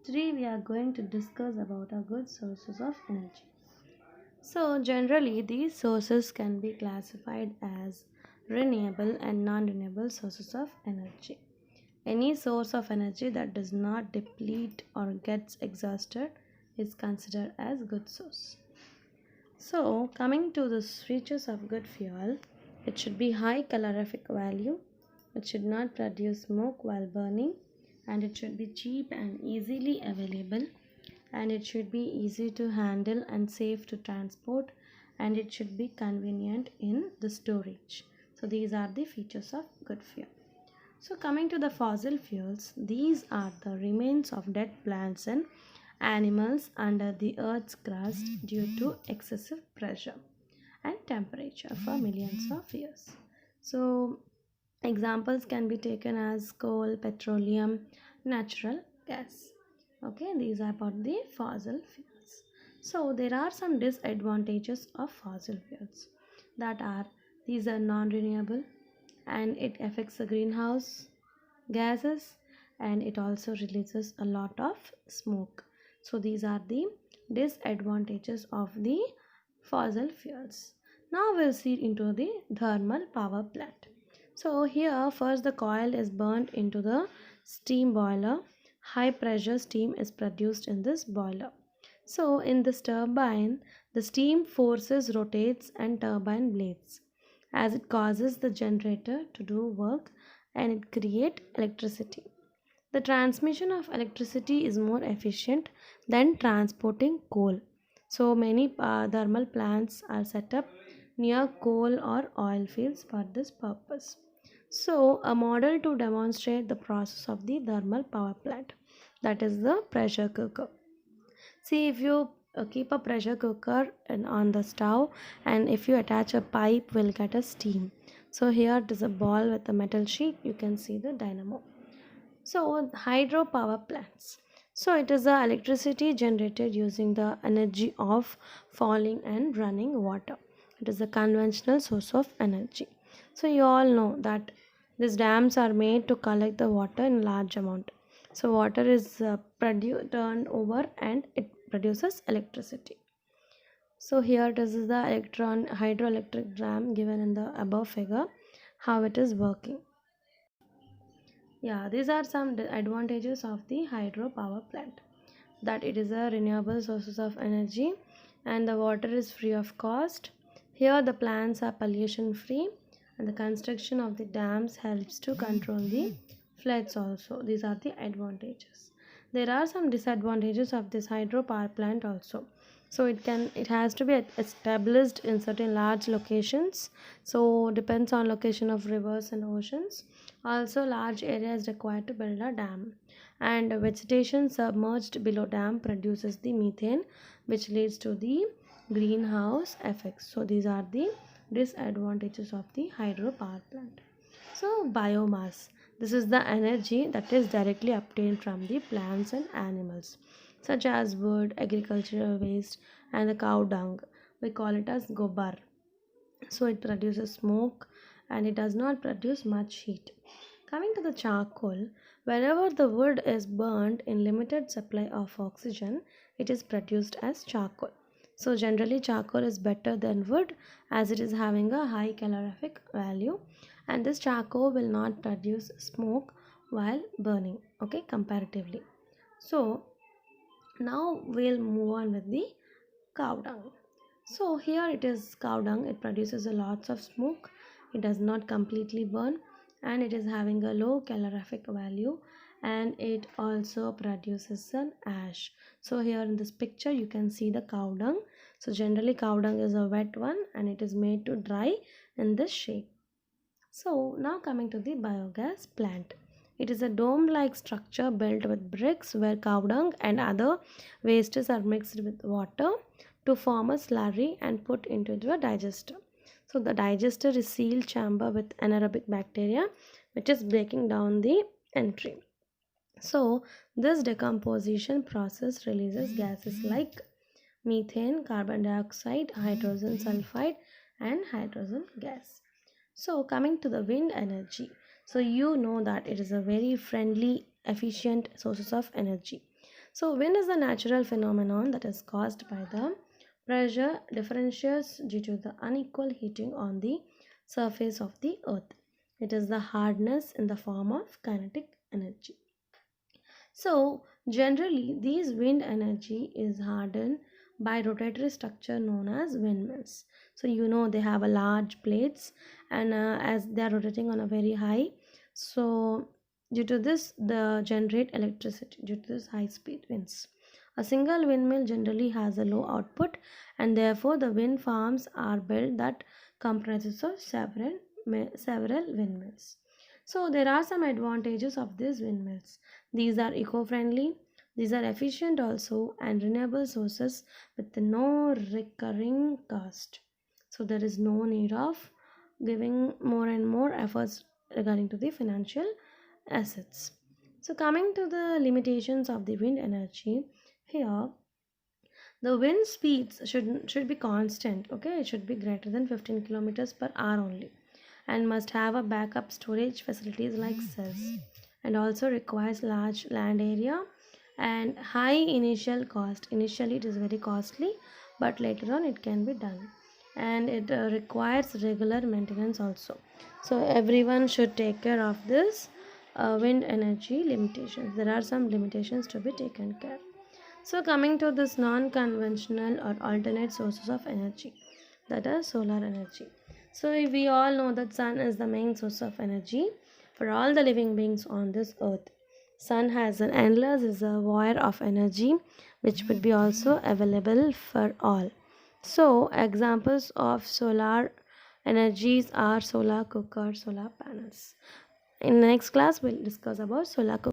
Today we are going to discuss about our good sources of energy. So generally these sources can be classified as renewable and non-renewable sources of energy. Any source of energy that does not deplete or gets exhausted is considered as good source. So coming to the features of good fuel, it should be high calorific value, it should not produce smoke while burning, and it should be cheap and easily available, and it should be easy to handle and safe to transport, and it should be convenient in the storage. So these are the features of good fuel. So coming to the fossil fuels, these are the remains of dead plants and animals under the earth's crust due to excessive pressure and temperature for millions of years. So examples can be taken as coal, petroleum, natural gas. Okay, these are about the fossil fuels. So there are some disadvantages of fossil fuels, that are these are non-renewable and it affects the greenhouse gases, and it also releases a lot of smoke. So these are the disadvantages of the fossil fuels. Now we'll see into the thermal power plant. So here first the coil is burnt into the steam boiler. High pressure steam is produced in this boiler. So in this turbine, the steam forces rotates and turbine blades as it causes the generator to do work, and it create electricity. The transmission of electricity is more efficient than transporting coal. So many thermal plants are set up near coal or oil fields for this purpose. So a model to demonstrate the process of the thermal power plant, that is the pressure cooker. See, if you keep a pressure cooker on the stove, and if you attach a pipe, will get a steam. So here it is a ball with a metal sheet. You can see the dynamo. So hydropower plants. So it is the electricity generated using the energy of falling and running water. It is a conventional source of energy. So you all know that these dams are made to collect the water in large amount. So water is turned over and it produces electricity. So here this is the electron hydroelectric dam given in the above figure, how it is working. Yeah, these are some advantages of the hydropower plant. That it is a renewable sources of energy, and the water is free of cost. Here the plants are pollution free, and the construction of the dams helps to control the floods also. These are the advantages. There are some disadvantages of this hydropower plant also. So it has to be established in certain large locations. So depends on location of rivers and oceans. Also large area is required to build a dam, and vegetation submerged below dam produces the methane, which leads to the greenhouse effects. So these are the disadvantages of the hydropower plant. So biomass, this is the energy that is directly obtained from the plants and animals, such as wood, agricultural waste, and the cow dung. We call it as gobar. So it produces smoke and it does not produce much heat. Coming to the charcoal, wherever the wood is burned in limited supply of oxygen, it is produced as charcoal. So generally charcoal is better than wood as it is having a high calorific value, and this charcoal will not produce smoke while burning, okay, comparatively. So now we'll move on with the cow dung. So here it is cow dung. It produces a lots of smoke. It does not completely burn, and it is having a low calorific value, and it also produces an ash. So here in this picture you can see the cow dung. So generally cow dung is a wet one and it is made to dry in this shape. So now coming to the biogas plant. It is a dome-like structure built with bricks where cow dung and other wastes are mixed with water to form a slurry and put into a digester. So the digester is sealed chamber with anaerobic bacteria which is breaking down the entry. So this decomposition process releases gases like methane, carbon dioxide, hydrogen sulfide, and hydrogen gas. So coming to the wind energy, so you know that it is a very friendly, efficient sources of energy. So wind is a natural phenomenon that is caused by the pressure differentials due to the unequal heating on the surface of the earth. It is the hardness in the form of kinetic energy. So generally these wind energy is hardened by rotatory structure known as windmills. So you know they have a large plates, and as they are rotating on a very high, so due to this they generate electricity due to this high speed winds. A single windmill generally has a low output, and therefore the wind farms are built that comprises of several windmills. So there are some advantages of these windmills. These are eco-friendly, these are efficient also, and renewable sources with no recurring cost. So there is no need of giving more and more efforts regarding to the financial assets. So coming to the limitations of the wind energy, here the wind speeds should be constant. Okay, it should be greater than 15 kilometers per hour only, and must have a backup storage facilities like cells, and also requires large land area and high initial cost. Initially it is very costly, but later on it can be done, and it requires regular maintenance also. So everyone should take care of this wind energy limitations. There are some limitations to be taken care. So coming to this non-conventional or alternate sources of energy, that is solar energy. So we all know that sun is the main source of energy for all the living beings on this earth. Sun has an endless reservoir of energy which would be also available for all. So examples of solar energies are solar cooker, solar panels. In next class we'll discuss about solar cooker.